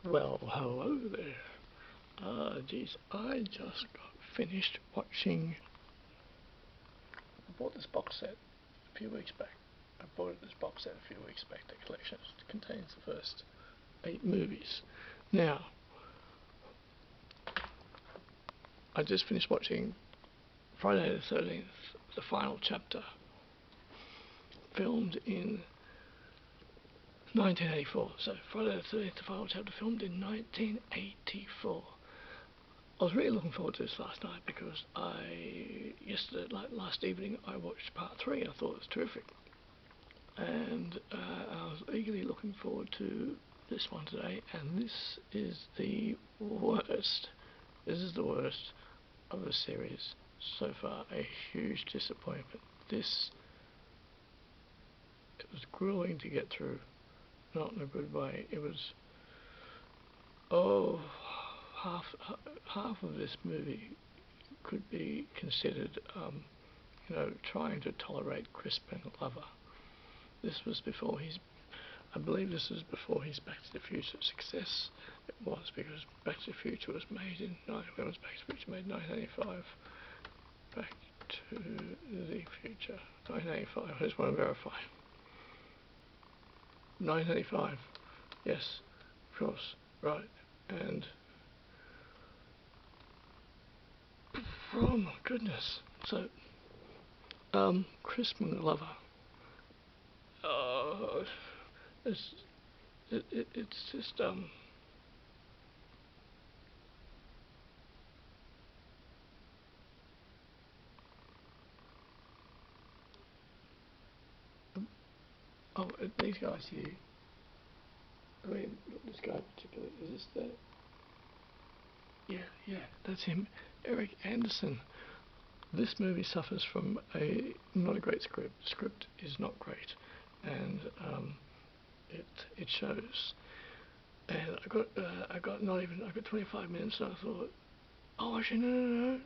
Well, hello there. Geez, I just got finished watching. I bought this box set a few weeks back. I bought this box set a few weeks back. The collection contains the first 8 movies. Now, I just finished watching Friday the 13th, the final chapter, filmed in 1984. So, Friday the 13th, the final chapter, filmed in 1984. I was really looking forward to this last night because last evening, I watched part 3. I thought it was terrific, and I was eagerly looking forward to this one today. And this is the worst. This is the worst of the series so far. A huge disappointment. It was grueling to get through, not in a good way. It was half of this movie could be considered, trying to tolerate Crispin Glover. This was before I believe this was before his Back to the Future success. It was, because Back to the Future was made in, when was Back to the Future made? 1985. Back to the Future, 1985. I just want to verify. 1985. Yes, of course, right. And oh my goodness. So, Crispin Glover. It's just these guys here. I mean, this guy particularly. Is this the? Yeah, that's him. Eric Anderson. This movie suffers from not a great script. The script is not great, and it shows. And I got 25 minutes, and I thought, oh, actually, no,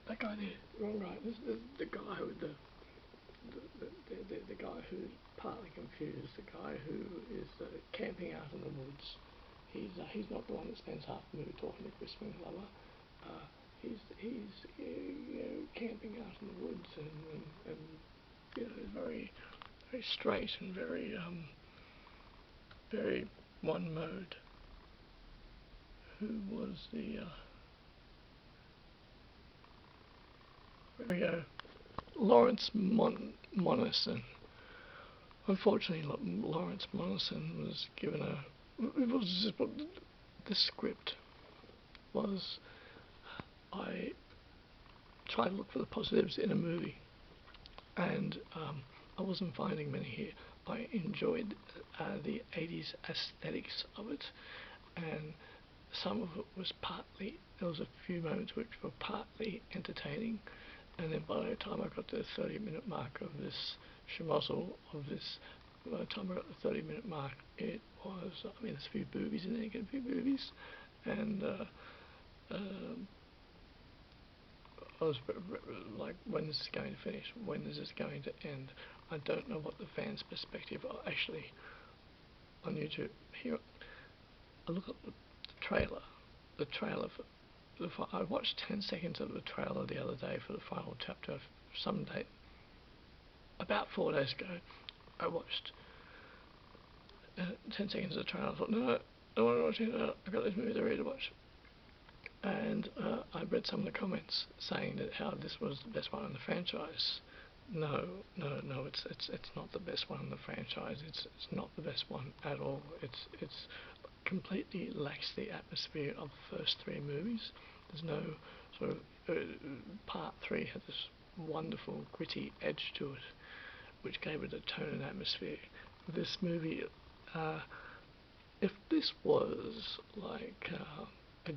that guy there, wrong guy. This is the guy with the guy who's partly confused. The guy who is camping out in the woods. He's not the one that spends half the movie talking to Crispin Glover. He's camping out in the woods and very very straight and very one mode. Who was the there we go, Lawrence Monessen. Unfortunately, Lawrence Monessen was given it was just the script was. I tried to look for the positives in a movie, and I wasn't finding many here. I enjoyed the 80s aesthetics of it, and some of it was partly, there was a few moments which were partly entertaining, and then by the time I got to the 30-minute mark of this schmozzle, by the time I got the 30-minute mark, it was, there's a few boobies in there, you get a few boobies, and I was like, when is this going to finish? When is this going to end? I don't know what the fans' perspective are. Actually, on YouTube, here, I look at the trailer. The trailer I watched 10 seconds of the trailer the other day for the final chapter of some date. About 4 days ago, I watched 10 seconds of the trailer. I thought, no, I don't want to watch it. I've got these movies ready to watch. And I read some of the comments saying that how this was the best one in the franchise. No, it's not the best one in the franchise. It's not the best one at all. It's completely lacks the atmosphere of the first 3 movies. There's no sort of part 3 had this wonderful gritty edge to it, which gave it a tone and atmosphere. This movie, if this was like a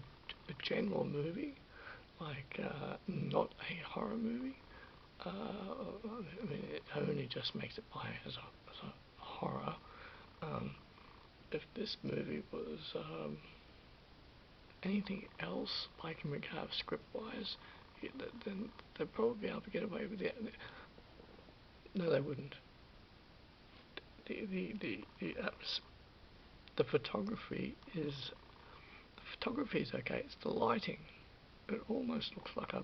general movie, like not a horror movie. It only just makes it by as a horror. If this movie was anything else, like in regard script-wise, then they'd probably be able to get away with it. No, they wouldn't. The the photography is okay. It's the lighting. It almost looks like a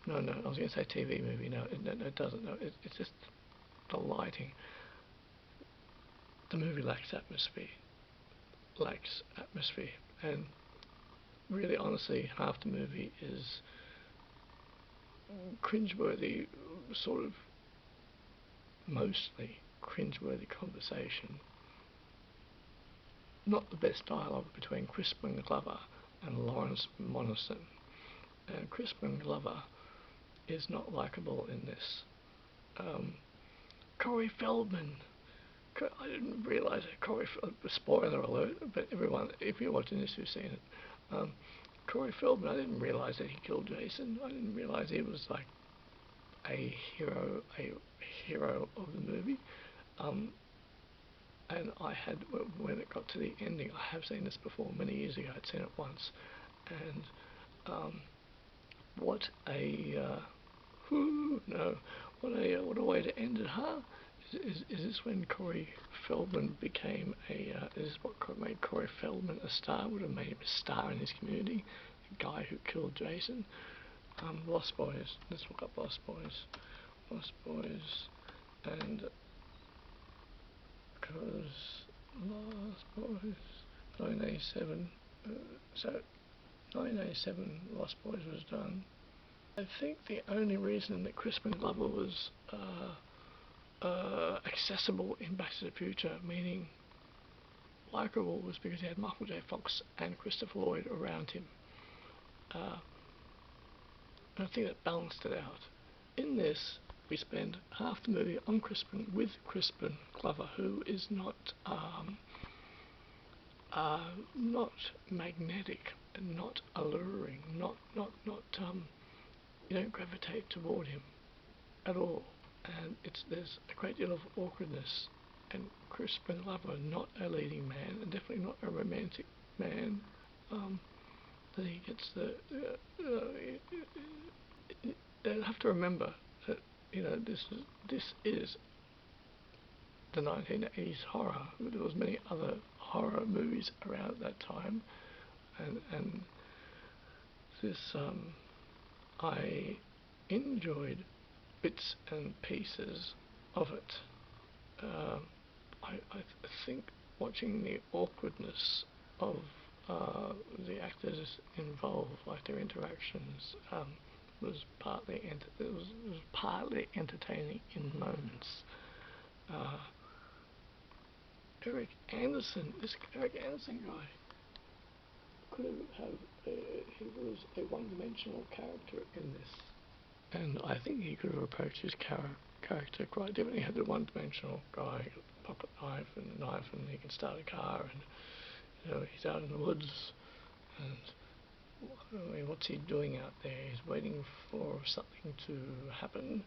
no. I was going to say TV movie. No, it doesn't. No, it's just the lighting. The movie lacks atmosphere. And really, honestly, half the movie is cringeworthy, sort of mostly cringeworthy conversation. Not the best dialogue between Crispin Glover and Lawrence Monason. And Crispin Glover is not likable in this. Corey Feldman. I didn't realise that spoiler alert, but everyone, if you're watching this, you've seen it. Corey Feldman, I didn't realise that he killed Jason. I didn't realise he was like a hero of the movie. And I had, when it got to the ending, I have seen this before many years ago. I'd seen it once, and what a what a way to end it, huh? Is this when Corey Feldman became is this what made Corey Feldman a star? Would have made him a star in his community? The guy who killed Jason. Lost Boys. Let's look up Lost Boys. Lost Boys, and because Lost Boys 1987. So 1987, Lost Boys was done. I think the only reason that Crispin Glover was accessible in Back to the Future, meaning likeable, was because he had Michael J. Fox and Christopher Lloyd around him. And I think that balanced it out. In this, we spend half the movie on with Crispin Glover, who is not magnetic and not alluring, not you don't gravitate toward him at all. And there's a great deal of awkwardness, and Crispin Glover, not a leading man, and definitely not a romantic man, that he gets they have to remember that this is the 1980s horror. There was many other horror movies around at that time, and this I enjoyed bits and pieces of it. I think watching the awkwardness of the actors involved, like their interactions, was partly entertaining in moments. Eric Anderson, this Eric Anderson guy, could have he was a one-dimensional character in this, and I think he could have approached his character quite differently. He had the one-dimensional guy, pocket knife and a knife, and he can start a car, and he's out in the woods, and I mean, what's he doing out there? He's waiting for something to happen,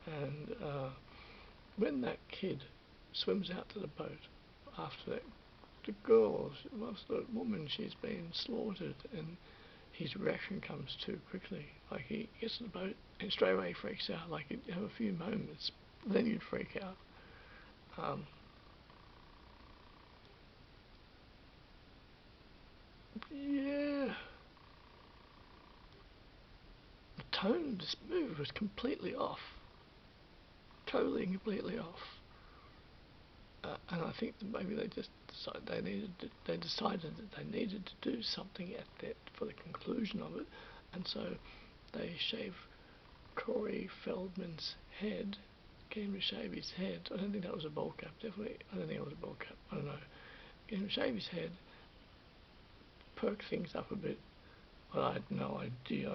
and when that kid swims out to the boat after that, the woman, she's been slaughtered, and his reaction comes too quickly. Like, he gets to the boat and straight away freaks out. Like, he'd have a few moments, then you'd freak out. Yeah. The tone of this movie was completely off. Totally and completely off. And I think that maybe they just decided that they needed to do something at that for the conclusion of it, and so they shave Corey Feldman's head. Get him to shave his head. I don't think that was a bowl cap. Definitely, I don't think it was a bowl cap. I don't know. Get him to shave his head, perk things up a bit. But I had no idea.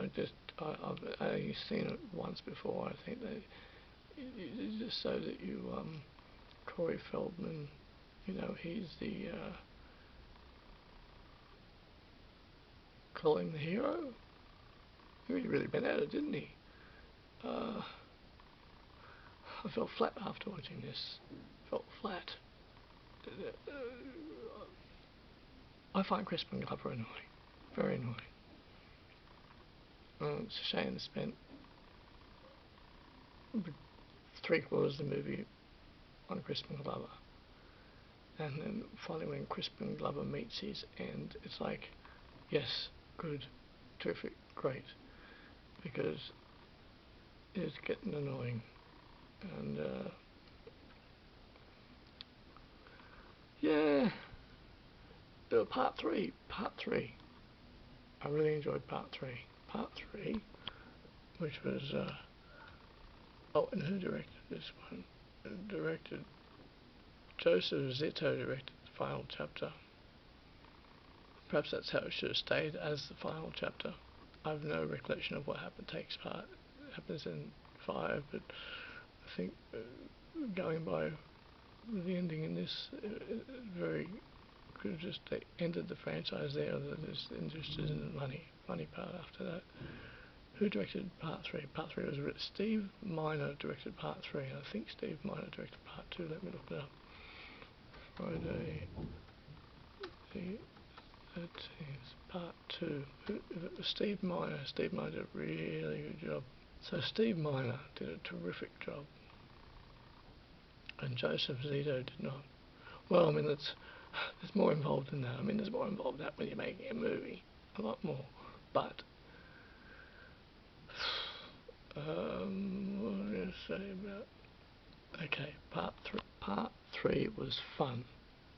I've only seen it once before. I think just so that you Corey Feldman, he's the call him the hero. He really been at it, didn't he? I felt flat after watching this. Felt flat. I find Crispin Glover annoying, very annoying. It's a shame they spent 3/4 of the movie on Crispin Glover. and then finally when Crispin Glover meets his end, it's like, yes, good, terrific, great, because it's getting annoying, and yeah, part three, I really enjoyed part three, which was, oh, and who directed this one? Directed, Joseph Zito directed the final chapter. Perhaps that's how it should have stayed, as the final chapter. I have no recollection of what happens in 5, but I think going by the ending in this, very could have just ended the franchise there. They're just interested in the money part after that. Who directed part 3? Part 3 was Steve Miner directed part 3, and I think Steve Miner directed part 2. Let me look it up. Friday the 13th, part 2. It was Steve Miner. Steve Miner did a really good job. So Steve Miner did a terrific job, and Joseph Zito did not. Well, I mean, there's more involved in that. I mean, there's more involved in that when you're making a movie, a lot more. But what was I going to say about? Okay, part three was fun.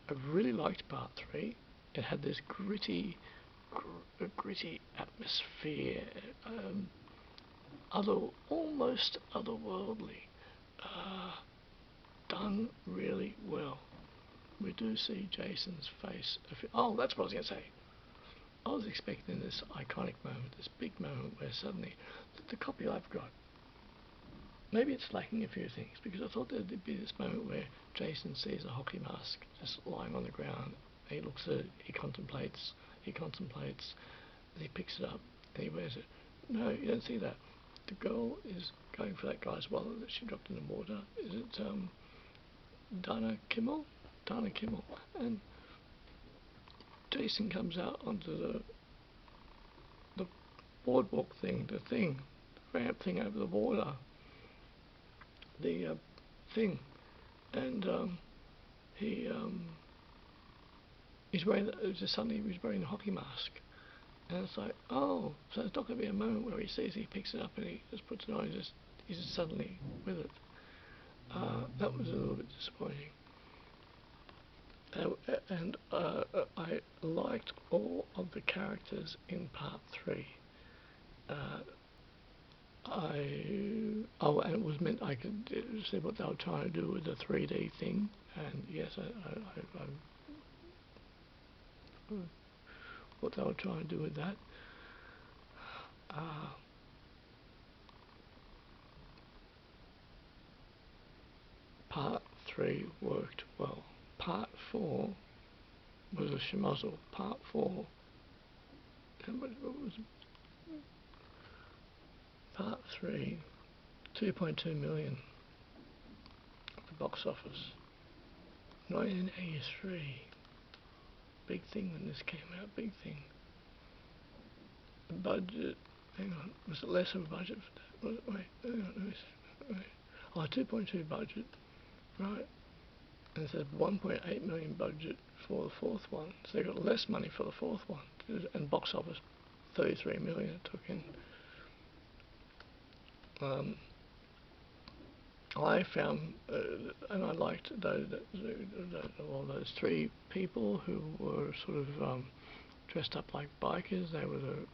I really liked part 3. It had this gritty atmosphere, almost otherworldly, done really well. We do see Jason's face. Oh, that's what I was going to say. I was expecting this iconic moment, this big moment where suddenly the copy I've got, maybe it's lacking a few things, because I thought there'd be this moment where Jason sees a hockey mask just lying on the ground. He looks at it, he contemplates, and he picks it up, and he wears it. No, you don't see that. The girl is going for that guy's wallet that she dropped in the water. Is it Dana Kimmel? And Jason comes out onto the boardwalk thing, the ramp thing over the water, the thing, and he's wearing, suddenly he was wearing a hockey mask, and it's like, oh, so it's not going to be a moment where he picks it up and he just puts it on, he's just suddenly with it. That was a little bit disappointing. And I liked all of the characters in part 3. And it was meant I could see what they were trying to do with the 3D thing, and yes, I what they were trying to do with that. Part 3 worked well. Part 4 was a schmozzle. Part 4, what was it? Part 3, 2.2 million at the box office. 1983. Big thing when this came out, big thing. The budget, hang on, was it less of a budget for that? Was it? Wait, hang on, let me see. Wait. Oh, 2.2 budget, right. And it said 1.8 million budget for the 4th one. So they got less money for the 4th one. And box office, 33 million it took in. I found, and I liked those 3 people who were sort of dressed up like bikers. They were the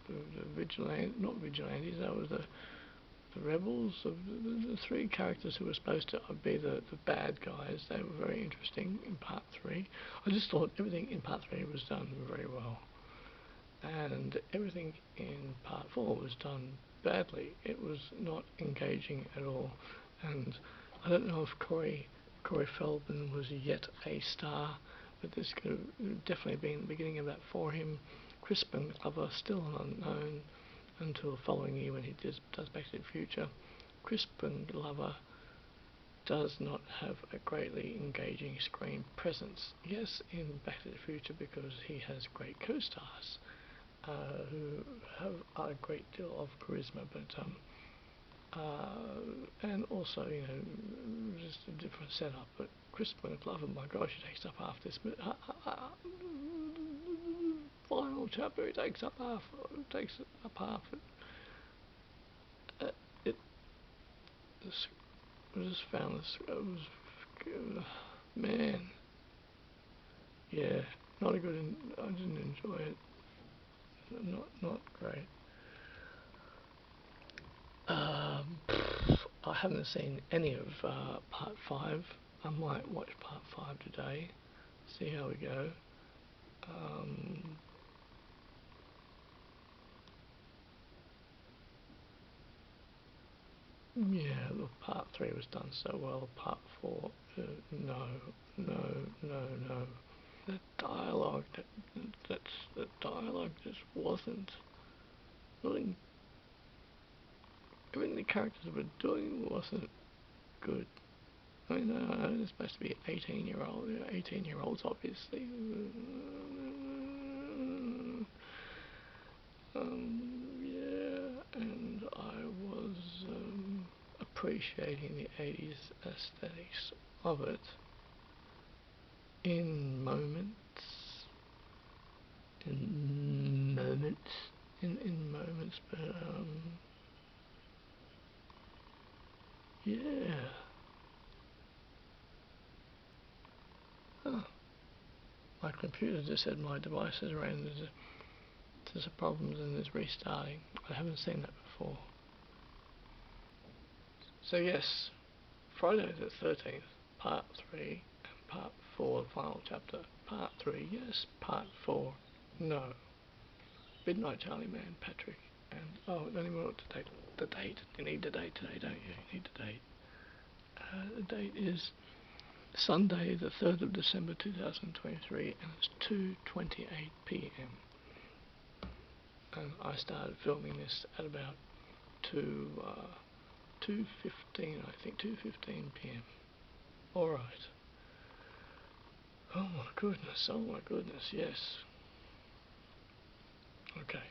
not vigilantes, they were the rebels, the 3 characters who were supposed to be the bad guys. They were very interesting in part 3. I just thought everything in part 3 was done very well, and everything in part 4 was done badly. It was not engaging at all, and I don't know if Corey Feldman was yet a star, but this could have definitely been the beginning of that for him. Crispin Glover, still an unknown until the following year when he does Back to the Future. Crispin Glover does not have a greatly engaging screen presence. Yes, in Back to the Future, because he has great co-stars who have a great deal of charisma, but and also, you know, just a different setup. But Crispin McLovin, my gosh, he takes up half this. Final chapter, he takes up half. Takes up half. It. I just found this. It was, man. Yeah, not a good. I didn't enjoy it. Not great. I haven't seen any of part 5. I might watch part 5 today, see how we go. Yeah, look, part 3 was done so well. Part 4, no. The dialogue, the dialogue just wasn't. Really, everything the characters were doing wasn't good. I mean, I know they're supposed to be 18-year-olds, obviously. Yeah, and I was appreciating the 80s aesthetics of it in moments, but yeah. Huh. My computer just said my device has ran into some problems and is restarting. I haven't seen that before. So yes, Friday the 13th, part 3 and part 4, the final chapter. Part 3, yes. Part 4, no. Midnight Charlie Man, Patrick, and oh, don't even want to date. The date. You need the date today, don't you? You need the date. The date is Sunday, the 3rd of December 2023, and it's 2:28 p.m. And I started filming this at about 2:15, I think, 2:15 p.m. All right. Oh my goodness, yes. Okay.